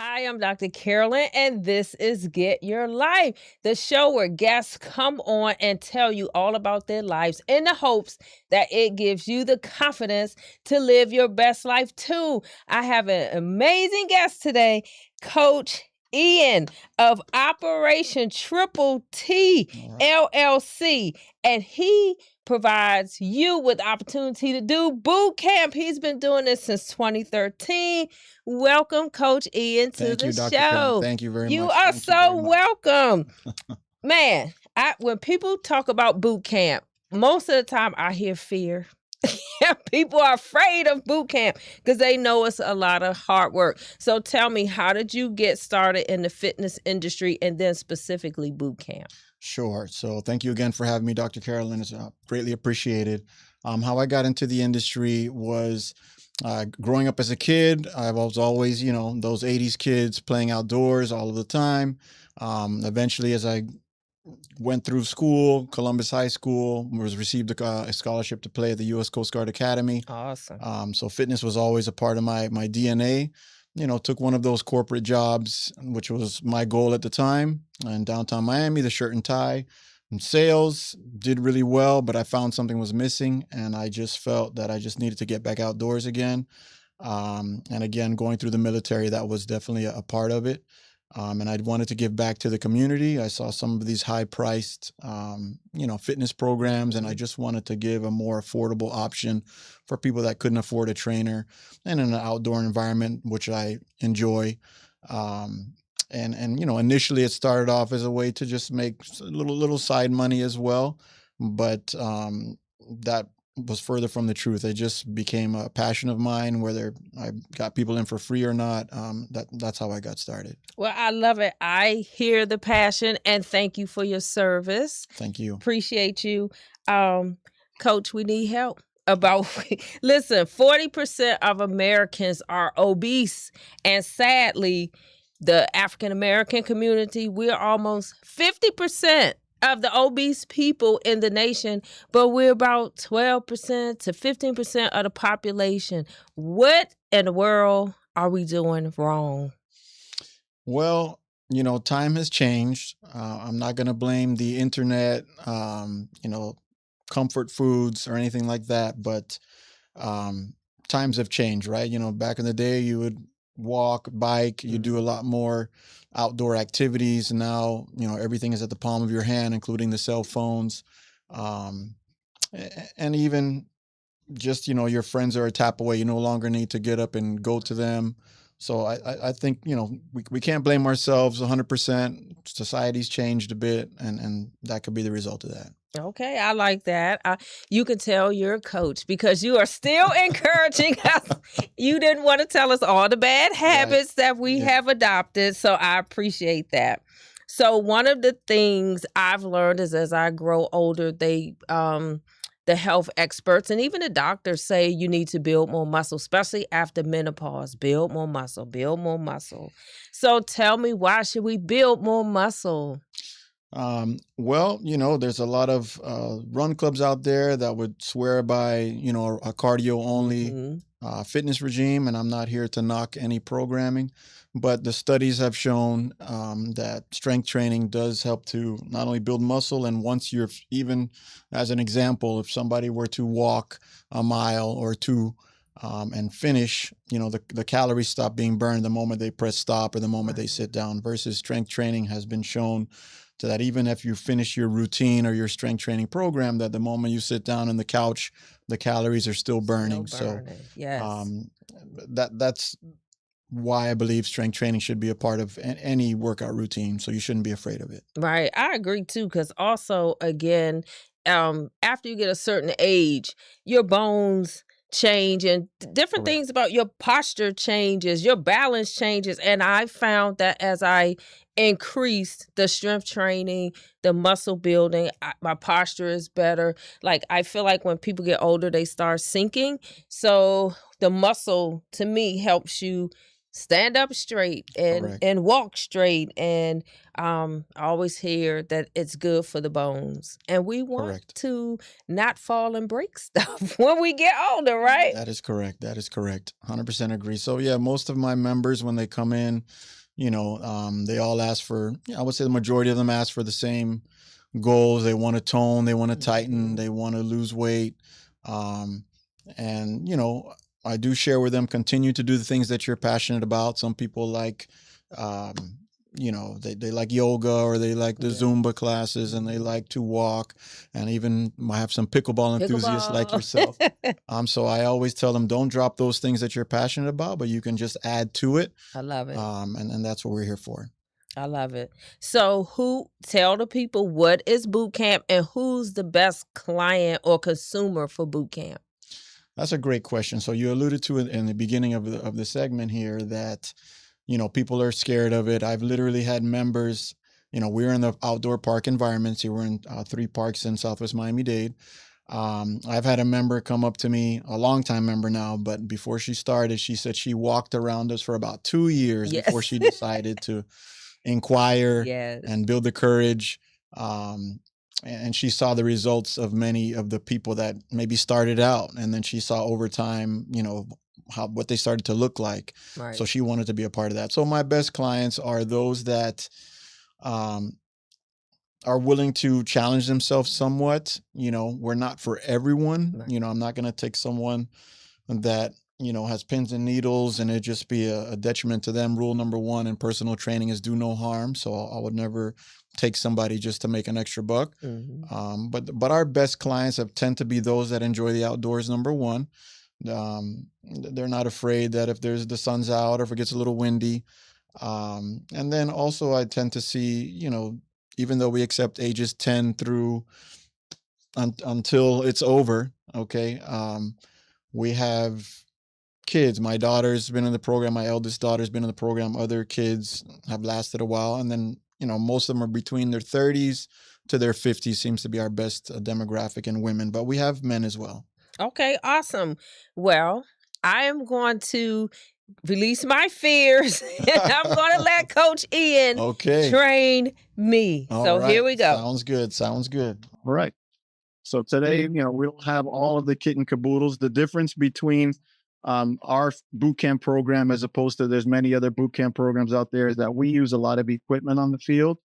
Hi, I'm Dr. Carolyn, and this is Get Your Life, the show where guests come on and tell you all about their lives in the hopes that it gives you the confidence to live your best life too. I have an amazing guest today, Coach Ian of Operation Triple T All right. LLC, and he provides you with opportunity to do boot camp. He's been doing this since 2013. Welcome, Coach Ian, to Thank the you, Dr. Karen. show. Thank you very You much. are Thank you very so much. welcome. Man, when people talk about boot camp, most of the time I hear fear. People are afraid of boot camp because they know it's a lot of hard work. So tell me, how did you get started in the fitness industry and then specifically boot camp? Sure. So thank you again for having me, Dr. Carolyn. It's greatly appreciated. How I got into the industry was growing up as a kid. I was always, those 80s kids playing outdoors all of the time. Eventually, as I went through school, Columbus High School, was received a scholarship to play at the U.S. Coast Guard Academy. Awesome. So fitness was always a part of my DNA. Took one of those corporate jobs, which was my goal at the time, in downtown Miami, the shirt and tie. And sales did really well, but I found something was missing, and I just felt that I just needed to get back outdoors again. And again, going through the military, that was definitely a part of it. And I wanted to give back to the community. I saw some of these high-priced, fitness programs, and I just wanted to give a more affordable option for people that couldn't afford a trainer, and in an outdoor environment, which I enjoy. And initially it started off as a way to just make a little side money as well, but that was further from the truth. It just became a passion of mine, whether I got people in for free or not. That's how I got started. Well, I love it. I hear the passion, and thank you for your service. Thank you. Appreciate you. Coach, we need help. Listen, 40% of Americans are obese, and sadly, the African American community, we're almost 50% of the obese people in the nation, but we're about 12% to 15% of the population. What in the world are we doing wrong? Well, time has changed. I'm not going to blame the internet, comfort foods or anything like that, but times have changed, right? Back in the day, you would walk, bike, you do a lot more outdoor activities. Now, everything is at the palm of your hand, including the cell phones. Um, and even just, your friends are a tap away. You no longer need to get up and go to them. So I think, we can't blame ourselves 100%. Society's changed a bit, and that could be the result of that. Okay, I like that. You can tell you're a coach because you are still encouraging us. You didn't want to tell us all the bad habits that we have adopted, so I appreciate that. So one of the things I've learned is as I grow older, the health experts and even the doctors say you need to build more muscle, especially after menopause. Build more muscle, build more muscle. So tell me, why should we build more muscle? Well, there's a lot of run clubs out there that would swear by, a cardio only fitness regime, and I'm not here to knock any programming, but the studies have shown that strength training does help to not only build muscle, and once you're, even as an example, if somebody were to walk a mile or two and finish, the calories stop being burned the moment they press stop or the moment they sit down, versus strength training has been shown to that even if you finish your routine or your strength training program, that the moment you sit down on the couch, the calories are still burning. So yes. That's why I believe strength training should be a part of any workout routine. So you shouldn't be afraid of it. Right. I agree too, because also, again, after you get a certain age, your bones change and different Correct. things about your posture changes, your balance changes. And I found that as I increased the strength training, the muscle building, my posture is better. Like, I feel like when people get older, they start sinking. So the muscle to me helps you stand up straight and walk straight, and I always hear that it's good for the bones, and we want to not fall and break stuff when we get older, right? That is correct. 100% agree. So yeah, most of my members, when they come in, they all ask for, I would say the majority of them ask for the same goals. They want to tone, they want to tighten, they want to lose weight. And I do share with them, continue to do the things that you're passionate about. Some people like, they like yoga, or they like the Zumba classes, and they like to walk, and even I have some pickleball enthusiasts like yourself. So I always tell them, don't drop those things that you're passionate about, but you can just add to it. I love it. And that's what we're here for. I love it. So tell the people, what is boot camp, and who's the best client or consumer for boot camp? That's a great question. So you alluded to it in the beginning of the segment here that, people are scared of it. I've literally had members, we're in the outdoor park environments here. We're in 3 parks in Southwest Miami-Dade. I've had a member come up to me, a longtime member now, but before she started, she said she walked around us for about 2 years before she decided to inquire and build the courage. And she saw the results of many of the people that maybe started out, and then she saw over time, what they started to look like. Right. So she wanted to be a part of that. So my best clients are those that are willing to challenge themselves somewhat. We're not for everyone. Right. I'm not going to take someone that has pins and needles and it just be a detriment to them. Rule number 1 in personal training is do no harm. So I would never take somebody just to make an extra buck. Mm-hmm. But our best clients tend to be those that enjoy the outdoors. Number 1, they're not afraid that if the sun's out or if it gets a little windy. And then also I tend to see, even though we accept ages 10 through until it's over. Okay. We have kids. My daughter's been in the program. My eldest daughter's been in the program. Other kids have lasted a while. And then, most of them are between their 30s to their 50s seems to be our best demographic in women, but we have men as well. Okay, awesome. Well, I am going to release my fears and I'm going to let Coach Ian train me. So here we go. Sounds good. All right. So today, we don't have all of the kit and caboodles. The difference between our boot camp program, as opposed to there's many other boot camp programs out there, is that we use a lot of equipment on the field.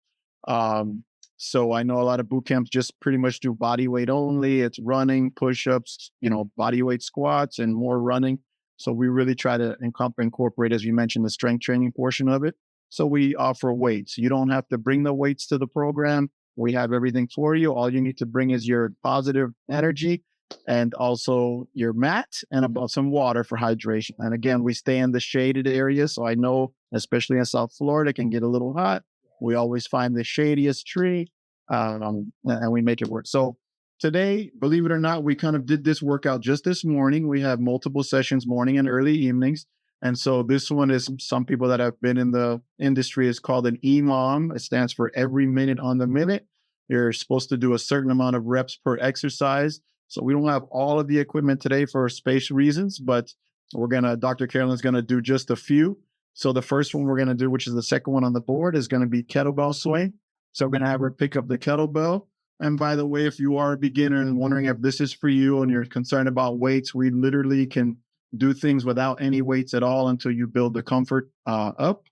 So I know a lot of boot camps just pretty much do body weight only. It's running, push-ups, body weight squats and more running. So we really try to incorporate, as you mentioned, the strength training portion of it. So we offer weights. You don't have to bring the weights to the program. We have everything for you. All you need to bring is your positive energy and also your mat and about some water for hydration. And again, we stay in the shaded area. So I know, especially in South Florida, it can get a little hot. We always find the shadiest tree and we make it work. So today, believe it or not, we kind of did this workout just this morning. We have multiple sessions, morning and early evenings. And so this one is, some people that have been in the industry is called an EMOM. It stands for every minute on the minute. You're supposed to do a certain amount of reps per exercise. So we don't have all of the equipment today for space reasons, but Dr. Carolyn's going to do just a few. So the first one we're going to do, which is the second one on the board, is going to be kettlebell swing. So we're going to have her pick up the kettlebell. And by the way, if you are a beginner and wondering if this is for you and you're concerned about weights, we literally can do things without any weights at all until you build the comfort up.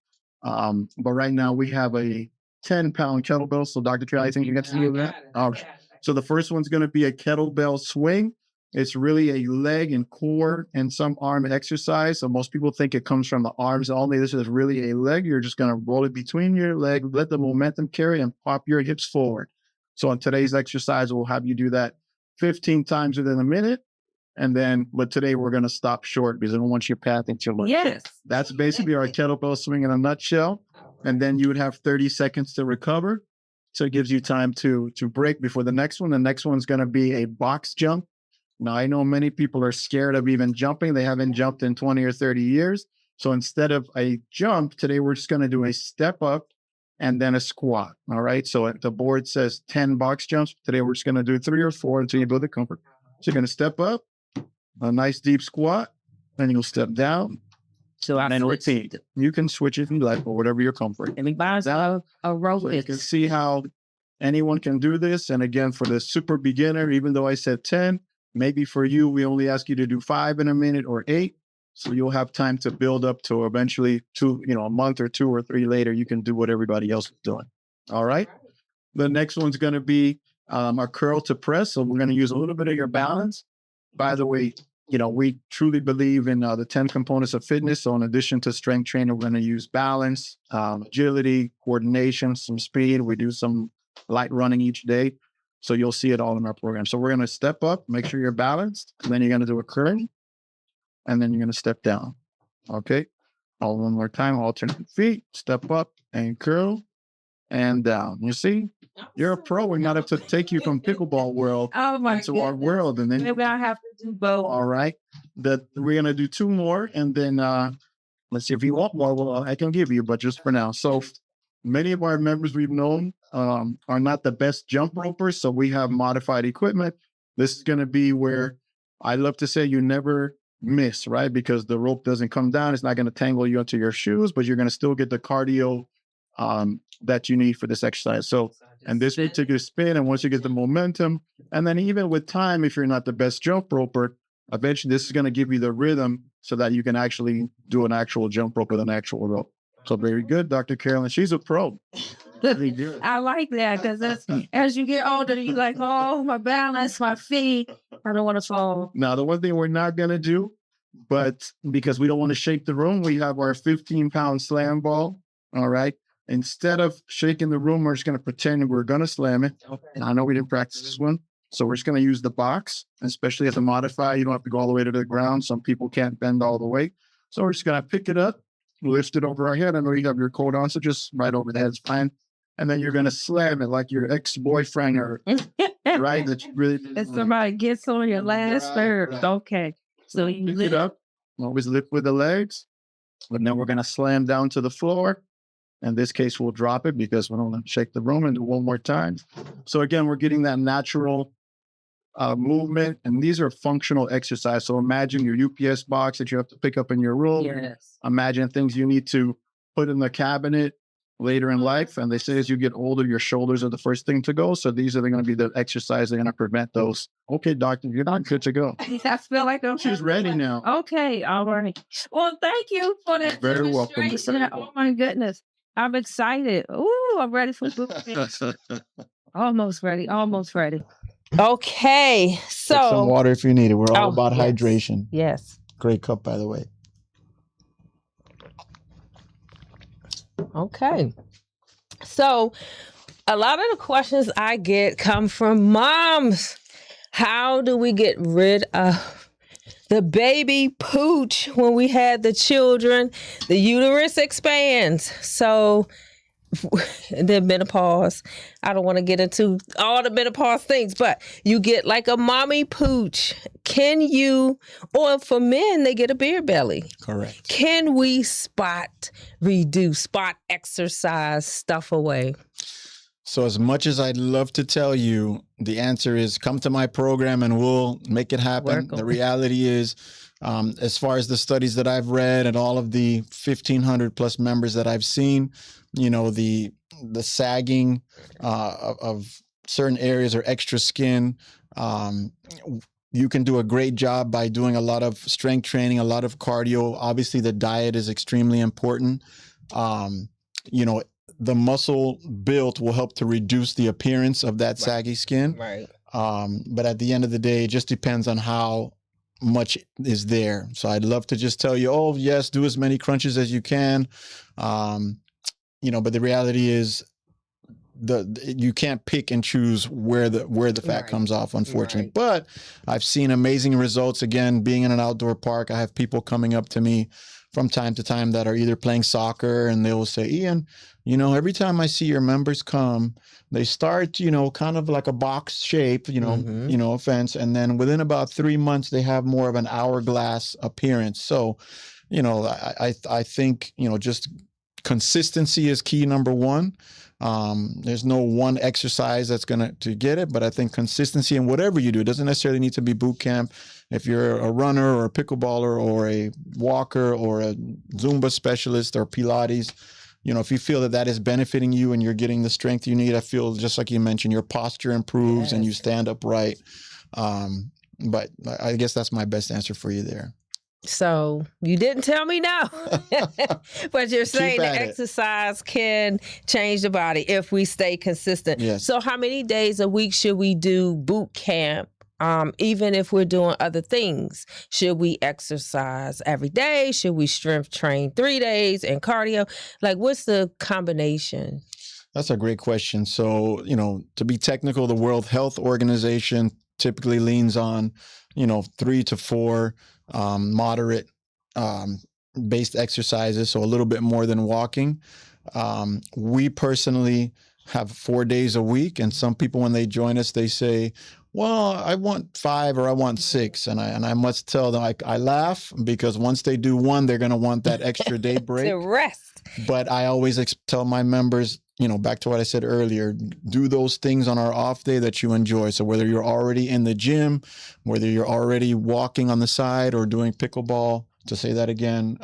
But right now we have a 10-pound kettlebell. So Dr. Carolyn, I think you got to do that. Okay. So the first one's going to be a kettlebell swing. It's really a leg and core and some arm exercise. So most people think it comes from the arms only. This is really a leg. You're just going to roll it between your leg, let the momentum carry, and pop your hips forward. So in today's exercise, we'll have you do that 15 times within a minute. But today we're going to stop short because I don't want you pathing too much. Yes. That's basically our kettlebell swing in a nutshell. And then you would have 30 seconds to recover. So it gives you time to break before the next one. The next one's going to be a box jump. Now, I know many people are scared of even jumping. They haven't jumped in 20 or 30 years. So instead of a jump, today we're just going to do a step up and then a squat. All right. So the board says 10 box jumps. Today we're just going to do 3 or 4 until you build the comfort. So you're going to step up, a nice deep squat, then you'll step down, So I And then repeat. You can switch if you like, or whatever you're comfortable. And we buy a rope. So you can see how anyone can do this. And again, for the super beginner, even though I said 10, maybe for you, we only ask you to do 5 in a minute or 8. So you'll have time to build up to eventually a month or 2 or 3 later, you can do what everybody else is doing. All right. The next one's going to be our curl to press. So we're going to use a little bit of your balance. By the way, we truly believe in the 10 components of fitness. So in addition to strength training, we're going to use balance, agility, coordination, some speed. We do some light running each day. So you'll see it all in our program. So we're going to step up, make sure you're balanced. And then you're going to do a curl. And then you're going to step down. Okay. All one more time. Alternate feet, step up and curl and down. You see, you're a pro. We're not have to take you from pickleball world to our world. And then maybe I have to do both. All right. We're going to do 2 more. And then let's see if you want more. Well, I can give you, but just for now. So many of our members we've known are not the best jump ropers. So we have modified equipment. This is going to be where I love to say you never miss, right? Because the rope doesn't come down. It's not going to tangle you into your shoes, but you're going to still get the cardio that you need for this exercise. So, and this particular spin, and once you get the momentum, and then even with time, if you're not the best jump roper, eventually this is going to give you the rhythm so that you can actually do an actual jump rope with an actual rope. So very good, Dr. Carolyn. She's a pro. Very good. I like that because as you get older, you're like, oh, my balance, my feet. I don't want to fall. Now, the one thing we're not going to do, but because we don't want to shake the room, we have our 15-pound slam ball. All right. Instead of shaking the room, we're just going to pretend we're going to slam it. And I know we didn't practice this one. So we're just going to use the box, especially as a modifier. You don't have to go all the way to the ground. Some people can't bend all the way. So we're just going to pick it up, lift it over our head. I know you have your coat on, so just right over the head's fine. And then you're going to slam it like your ex-boyfriend or right. That you really if somebody gets on your last nerve. Right. Okay. So you pick it up. Always lift with the legs. But then we're going to slam down to the floor. In this case, we'll drop it because we don't want to shake the room and do one more time. So again, we're getting that natural movement. And these are functional exercises. So imagine your UPS box that you have to pick up in your room. Yes. Imagine things you need to put in the cabinet later in life. And they say as you get older, your shoulders are the first thing to go. So these are going to be the exercises that are going to prevent those. Okay, doctor, you're not good to go. I feel like she's ready now. Okay, all right. Well, thank you for that. Very welcome. Oh, my goodness. I'm excited. Ooh, I'm ready for boot camp. Almost ready. Okay, so get some water if you need it. We're all about yes. hydration. Yes. Great cup, by the way. Okay. So a lot of the questions I get come from moms. How do we get rid of the baby pooch when we had the children? The uterus expands. So the menopause. I don't want to get into all the menopause things, but you get like a mommy pooch. Can you, or for men, they get a beer belly. Correct. Can we spot reduce, spot exercise stuff away? So as much as I'd love to tell you, the answer is come to my program and we'll make it happen. The reality is, as far as the studies that I've read and all of the 1,500 plus members that I've seen, the sagging of certain areas or extra skin, you can do a great job by doing a lot of strength training, a lot of cardio. Obviously, the diet is extremely important. The muscle built will help to reduce the appearance of that saggy skin. Right. But at the end of the day, it just depends on how much is there. So I'd love to just tell you, oh, yes, do as many crunches as you can. But the reality is you can't pick and choose where the fat comes off, unfortunately. Right. But I've seen amazing results. Again, being in an outdoor park, I have people coming up to me from time to time that are either playing soccer and they will say, Ian, every time I see your members come, they start, kind of like a box shape, no offense. And then within about 3 months, they have more of an hourglass appearance. So, I think, just consistency is key, number one. There's no one exercise that's going to get it, but I think consistency in whatever you do, it doesn't necessarily need to be boot camp. if you're a runner or a pickleballer or a walker or a Zumba specialist or Pilates, if you feel that is benefiting you and you're getting the strength you need, I feel just like you mentioned, your posture improves and you stand upright. But I guess that's my best answer for you there. So you didn't tell me no, but you're saying that it. exercise can change the body if we stay consistent. Yes. So how many days a week should we do boot camp? Even if we're doing other things, should we exercise every day? Should we strength train 3 days and cardio? Like, what's the combination? That's a great question. So, to be technical, the World Health Organization typically leans on, 3 to 4 moderate based exercises, so a little bit more than walking. We personally have 4 days a week, and some people, when they join us, they say, well, I want 5 or I want 6. And I must tell them, I laugh, because once they do 1, they're going to want that extra day break. To rest. But I always tell my members, back to what I said earlier, do those things on our off day that you enjoy. So whether you're already in the gym, whether you're already walking on the side or doing pickleball, to say that again,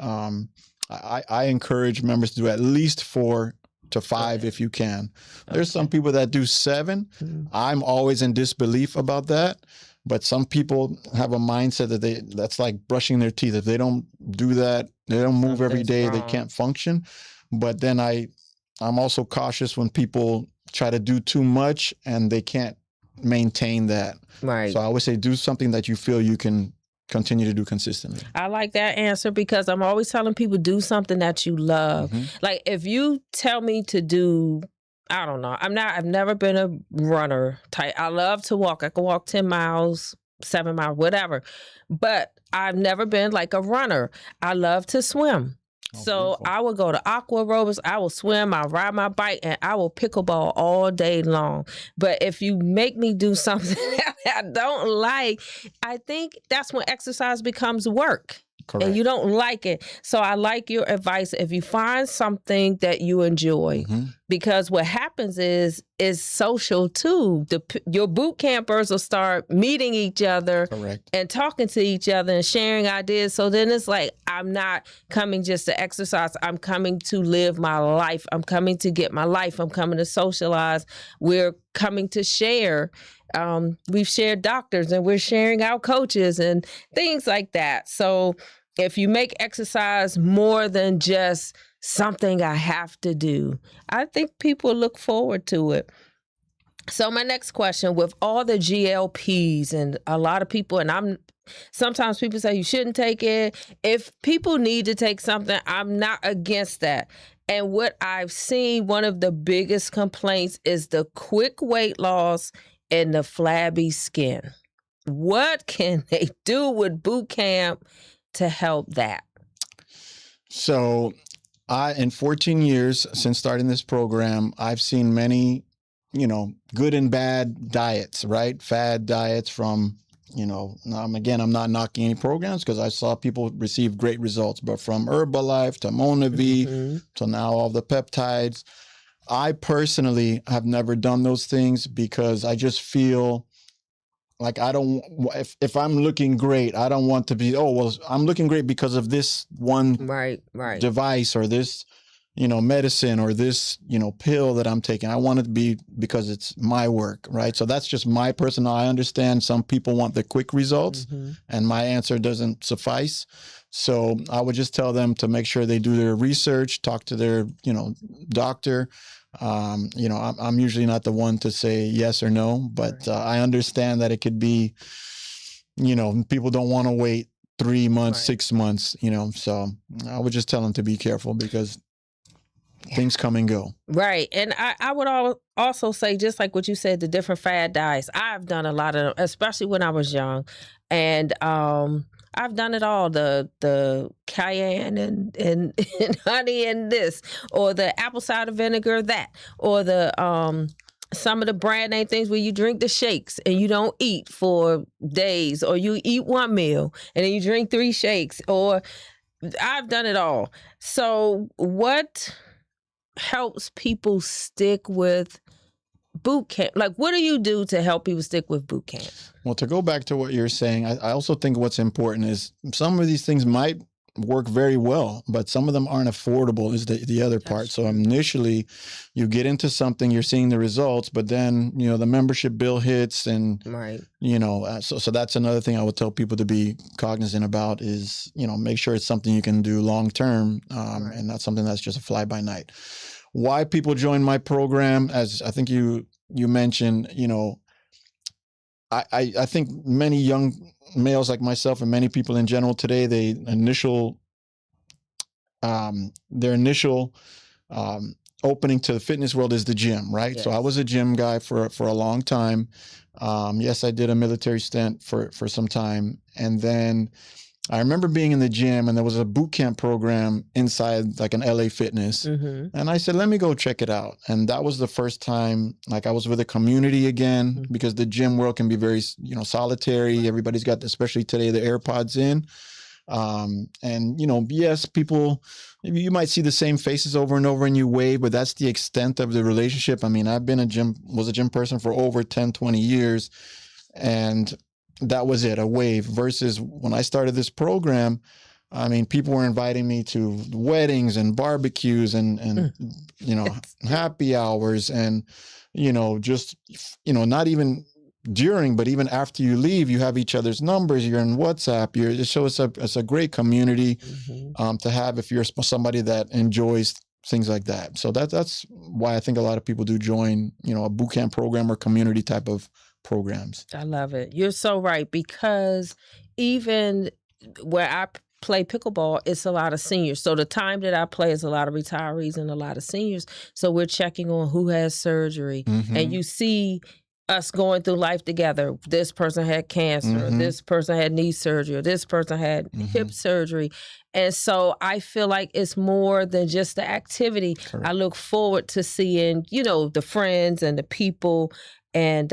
I encourage members to do at least 4 to 5 if you can. There's some people that do 7. I'm always in disbelief about that. But some people have a mindset that that's like brushing their teeth. If they don't do that, they don't move every day, they can't function. But then I'm also cautious when people try to do too much and they can't maintain that. Right. So I always say, do something that you feel you can continue to do consistently. I like that answer, because I'm always telling people, do something that you love. Like, if you tell me to do, I don't know, I've never been a runner type. I love to walk. I can walk 10 miles, 7 miles, whatever. But I've never been like a runner. I love to swim. So beautiful. I will go to aqua aerobics, I will swim, I'll ride my bike, and I will pickleball all day long. But if you make me do something that I don't like, I think that's when exercise becomes work. Correct. And you don't like it. So I like your advice. If you find something that you enjoy, because what happens is social too. Your boot campers will start meeting each other. Correct. And talking to each other and sharing ideas. So then it's like, I'm not coming just to exercise. I'm coming to live my life. I'm coming to get my life. I'm coming to socialize. We're coming to share. We've shared doctors, and we're sharing our coaches and things like that. So if you make exercise more than just something I have to do, I think people look forward to it. So my next question, with all the GLPs and a lot of people, and sometimes people say you shouldn't take it. If people need to take something, I'm not against that. And what I've seen, one of the biggest complaints is the quick weight loss and the flabby skin. What can they do with boot camp to help that? So in 14 years since starting this program, I've seen many, good and bad diets, right? Fad diets from, again, I'm not knocking any programs, because I saw people receive great results, but from Herbalife to Monavi to now all the peptides. I personally have never done those things, because I just feel like if I'm looking great, I don't want to be, I'm looking great because of this one device or this, medicine or this, pill that I'm taking. I want it to be because it's my work, right? So that's just my personal, I understand some people want the quick results, and my answer doesn't suffice. So I would just tell them to make sure they do their research, talk to their, doctor. I'm usually not the one to say yes or no, but I understand that it could be, people don't want to wait 3 months, 6 months, so I would just tell them to be careful, because things come and go. Right. And I would also say, just like what you said, the different fad diets, I've done a lot of them, especially when I was young. And I've done it all, the cayenne and honey and this, or the apple cider vinegar that, or the some of the brand name things where you drink the shakes and you don't eat for days, or you eat one meal and then you drink 3 shakes, or I've done it all. So what helps people stick with boot camp? Like, what do you do to help people stick with boot camp? Well, to go back to what you're saying, I also think what's important is some of these things might work very well, but some of them aren't affordable is the other part. So initially you get into something, you're seeing the results, but then, the membership bill hits and, right. So that's another thing I would tell people to be cognizant about is, make sure it's something you can do long-term Right. and not something that's just a fly-by-night. Why people join my program, as I think you mentioned, I think many young males like myself and many people in general today, their initial opening to the fitness world is the gym, right? Yes. So I was a gym guy for a long time. Yes, I did a military stint for some time. And then I remember being in the gym and there was a boot camp program inside like an LA Fitness. Mm-hmm. And I said, let me go check it out. And that was the first time like I was with a community again, because the gym world can be very, solitary. Everybody's got, especially today, the AirPods in. And yes, people, you might see the same faces over and over and you wave, but that's the extent of the relationship. I mean, was a gym person for over 10, 20 years. And that was it, a wave. Versus when I started this program, I mean, people were inviting me to weddings and barbecues and happy hours and, just, not even during, but even after you leave, you have each other's numbers, you're in WhatsApp, it's a great community to have if you're somebody that enjoys things like that. So that's why I think a lot of people do join, a boot camp program or community type of programs. I love it. You're so right, because even where I play pickleball, it's a lot of seniors. So the time that I play is a lot of retirees and a lot of seniors. So we're checking on who has surgery, and you see us going through life together. This person had cancer, or this person had knee surgery, or this person had hip surgery. And so I feel like it's more than just the activity. Correct. I look forward to seeing, the friends and the people and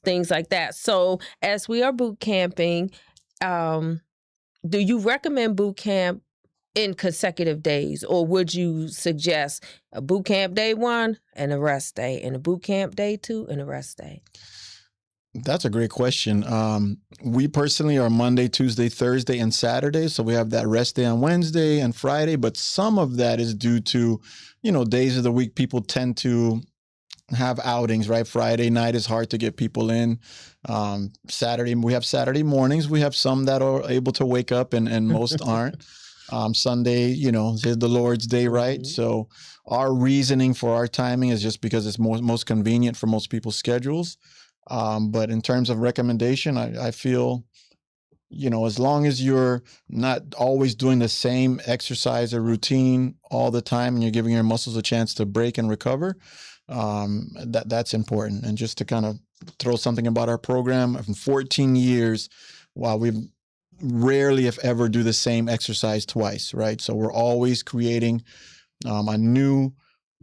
things like that. So as we are boot camping, do you recommend boot camp in consecutive days, or would you suggest a boot camp day 1 and a rest day, and a boot camp day 2 and a rest day? That's a great question. We personally are Monday, Tuesday, Thursday, and Saturday. So we have that rest day on Wednesday and Friday, but some of that is due to, days of the week people tend to have outings, right? Friday night is hard to get people in. Saturday, we have Saturday mornings. We have some that are able to wake up and most aren't. Sunday, is the Lord's day, right? So our reasoning for our timing is just because it's most convenient for most people's schedules. But in terms of recommendation, I feel, as long as you're not always doing the same exercise or routine all the time and you're giving your muscles a chance to break and recover, that's important. And just to kind of throw something about our program, in 14 years, while we've rarely, if ever, do the same exercise twice, right? So we're always creating a new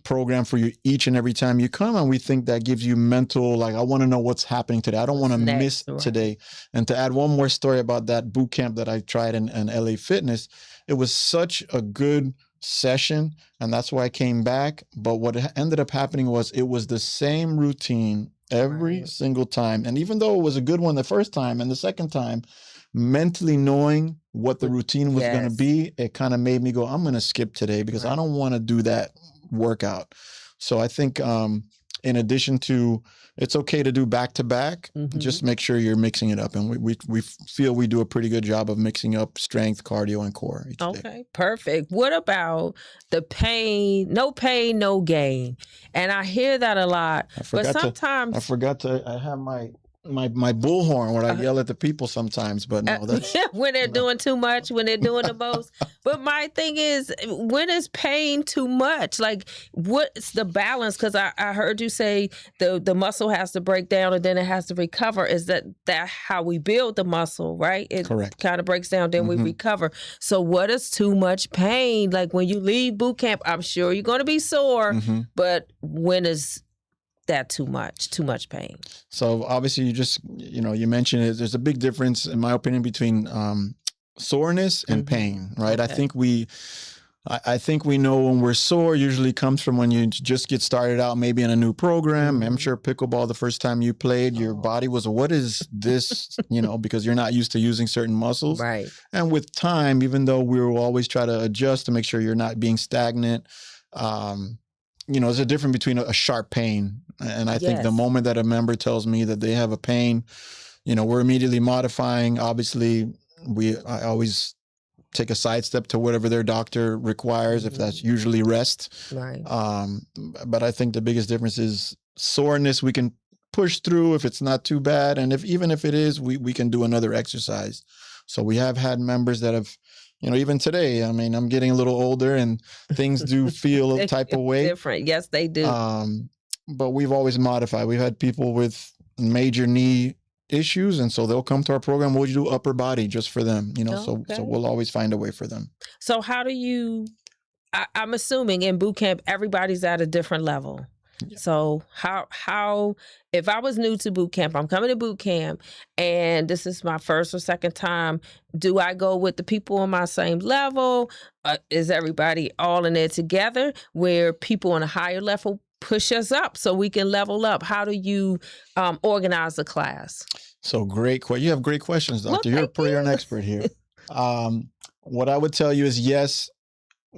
program for you each and every time you come. And we think that gives you mental, like, I want to know what's happening today. I don't want to miss today. And to add one more story about that boot camp that I tried in LA Fitness, it was such a good session, and that's why I came back. But what ended up happening was it was the same routine every single time. And even though it was a good one the first time and the second time, mentally knowing what the routine was going to be, it kind of made me go, I'm going to skip today because I don't want to do that workout. So I think in addition to, it's okay to do back to back, just make sure you're mixing it up. And we feel we do a pretty good job of mixing up strength, cardio, and core each day. Perfect. What about the pain, no gain? And I hear that a lot, but sometimes I forgot to, I have my bullhorn where I yell at the people sometimes, but no, that's when they're doing too much, when they're doing the most. But my thing is, when is pain too much? Like, what's the balance? Because I heard you say the muscle has to break down and then it has to recover. Is that how we build the muscle, right? It Correct. Kind of breaks down, then we recover. So what is too much pain? Like when you leave boot camp, I'm sure you're going to be sore, but when is that too much pain? So obviously you mentioned it. There's a big difference, in my opinion, between soreness and pain, right? I think I think we know when we're sore usually comes from when you just get started out, maybe in a new program. I'm sure pickleball, the first time you played, your body was, what is this? Because you're not used to using certain muscles. Right. And with time, even though we will always try to adjust to make sure you're not being stagnant, there's a difference between a sharp pain. And I think the moment that a member tells me that they have a pain, we're immediately modifying. Obviously, I always take a sidestep to whatever their doctor requires, if that's usually rest. Right. But I think the biggest difference is soreness. We can push through if it's not too bad. And even if it is, we can do another exercise. So we have had members that have, even today, I mean, I'm getting a little older and things do feel a type of way. Different. Yes, they do. But we've always modified. We've had people with major knee issues, and so they'll come to our program. We'll do upper body just for them, so we'll always find a way for them. So how do you, I'm assuming in boot camp, everybody's at a different level. Yeah. So how, if I was new to boot camp, I'm coming to boot camp and this is my first or second time, do I go with the people on my same level? Is everybody all in there together where people on a higher level push us up so we can level up? How do you organize the class? So great question. You have great questions, Doctor. You're an expert here. What I would tell you is, yes,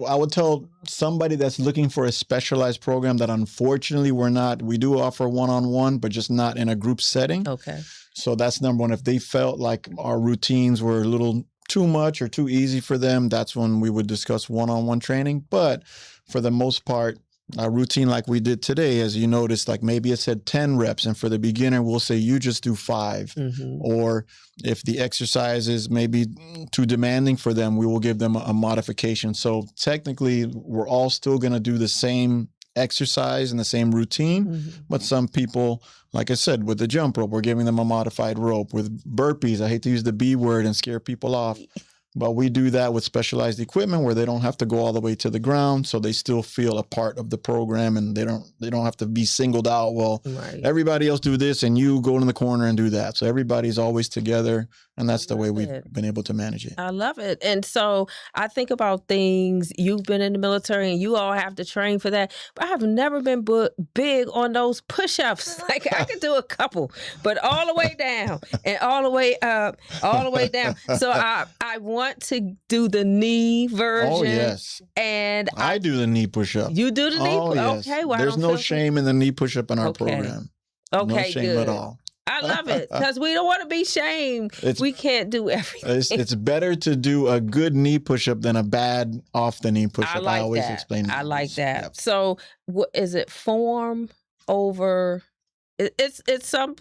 I would tell somebody that's looking for a specialized program that unfortunately we do offer one-on-one, but just not in a group setting. Okay. So that's number one. If they felt like our routines were a little too much or too easy for them, that's when we would discuss one-on-one training. But for the most part, a routine like we did today, as you noticed, like maybe it said 10 reps, and for the beginner, we'll say you just do 5. Or if the exercise is maybe too demanding for them, we will give them a modification. So technically, we're all still going to do the same exercise and the same routine, but some people, like I said, with the jump rope, we're giving them a modified rope. With burpees, I hate to use the B word and scare people off, but we do that with specialized equipment where they don't have to go all the way to the ground, so they still feel a part of the program, and they don't have to be singled out. Well, everybody else do this, and you go in the corner and do that. So everybody's always together, and that's the way we've been able to manage it. I love it. And so I think about things, you've been in the military, and you all have to train for that. But I have never been big on those push-ups. Like I could do a couple, but all the way down and all the way up, all the way down. So I want to do the knee version. Oh, yes. And I do the knee push-up. You do the knee push-up? Yes. Okay. Well, there's no shame in the knee push-up in our program. Okay, no shame good. at all. I love it because we don't want to be shamed. We can't do everything. It's better to do a good knee push-up than a bad off-the-knee push-up. I always explain that. I like that. Yep. So what is it, form over... It's some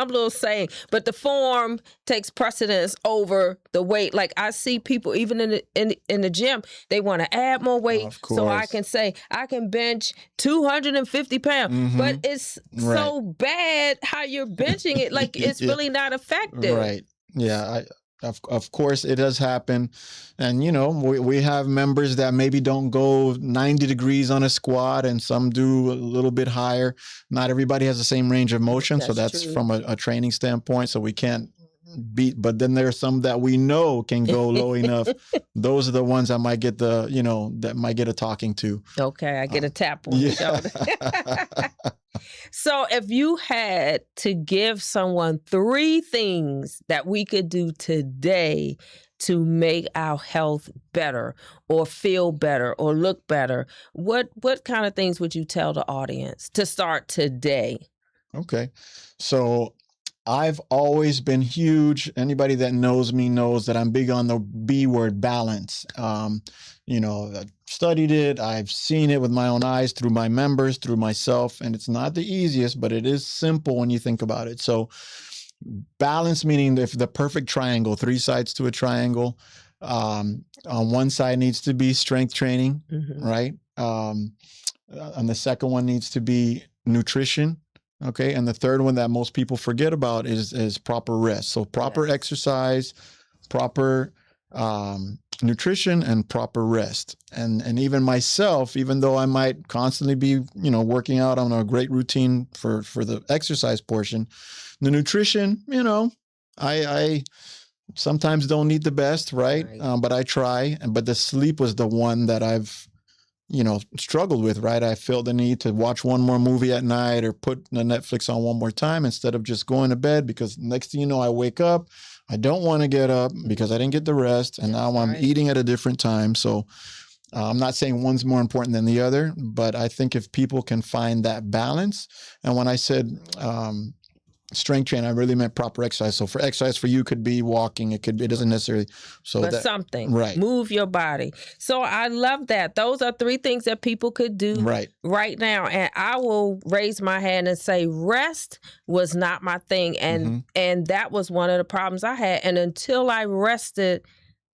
little saying, but the form takes precedence over the weight. Like I see people even in the gym, they want to add more weight, so I can say I can bench 250 pounds, but it's so bad how you're benching it. Like it's really not effective. Right? Yeah. Of course, it does happen. And, we have members that maybe don't go 90 degrees on a squat, and some do a little bit higher. Not everybody has the same range of motion. So that's true. From a training standpoint. So we can't beat, but then there are some that we know can go low enough. Those are the ones that might get that might get a talking to. Okay, I get a tap on the shoulder. So if you had to give someone 3 things that we could do today to make our health better or feel better or look better, what kind of things would you tell the audience to start today? Okay. So I've always been huge. Anybody that knows me knows that I'm big on the B word, balance. I studied it. I've seen it with my own eyes through my members, through myself, and it's not the easiest, but it is simple when you think about it. So balance, meaning if the perfect triangle, 3 sides to a triangle, on one side needs to be strength training, right? On the second one needs to be nutrition. Okay. And the third one that most people forget about is proper rest. So proper exercise, proper nutrition, and proper rest. And even myself, even though I might constantly be, working out on a great routine for the exercise portion, the nutrition, I sometimes don't eat the best, right? But I try. But the sleep was the one that I've, struggled with, right? I felt the need to watch one more movie at night or put the Netflix on one more time instead of just going to bed, because next thing you know, I wake up, I don't want to get up because I didn't get the rest, and now I'm eating at a different time. So I'm not saying one's more important than the other, but I think if people can find that balance, and when I said strength training, I really meant proper exercise. So for exercise for you could be walking, it doesn't necessarily, but something, right? Move your body. So I love that. Those are 3 things that people could do right now. And I will raise my hand and say rest was not my thing. And and that was one of the problems I had. And until I rested,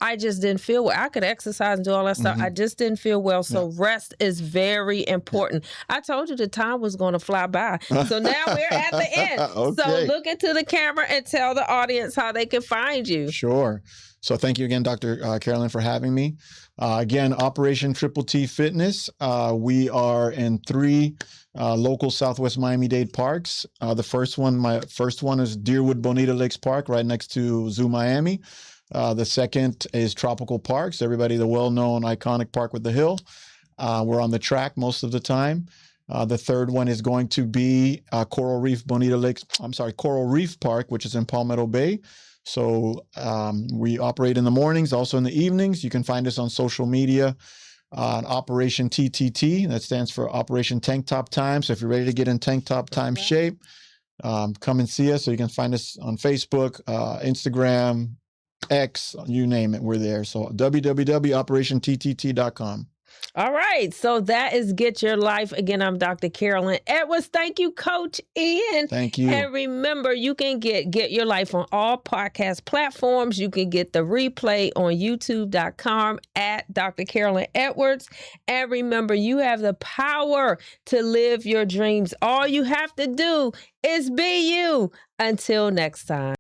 I just didn't feel well. I could exercise and do all that stuff. I just didn't feel well. So rest is very important. I told you the time was going to fly by. So now we're at the end. So look into the camera and tell the audience how they can find you. Sure. So thank you again, Dr. Carolyn, for having me. Again, Operation Triple T Fitness. We are in 3 local Southwest Miami-Dade parks. My first one is Deerwood Bonita Lakes Park, right next to Zoo Miami. The second is Tropical Parks, everybody, the well-known iconic park with the hill. We're on the track most of the time. The third one is going to be Coral Reef Park, which is in Palmetto Bay. So we operate in the mornings, also in the evenings. You can find us on social media on Operation TTT. That stands for Operation Tank Top Time. So if you're ready to get in tank top time shape, come and see us. So you can find us on Facebook, Instagram, X, you name it, we're there. So www.operationttt.com. All right. So that is Get Your Life. Again, I'm Dr. Carolyn Edwards. Thank you, Coach Ian. Thank you. And remember, you can get Your Life on all podcast platforms. You can get the replay on youtube.com at Dr. Carolyn Edwards. And remember, you have the power to live your dreams. All you have to do is be you. Until next time.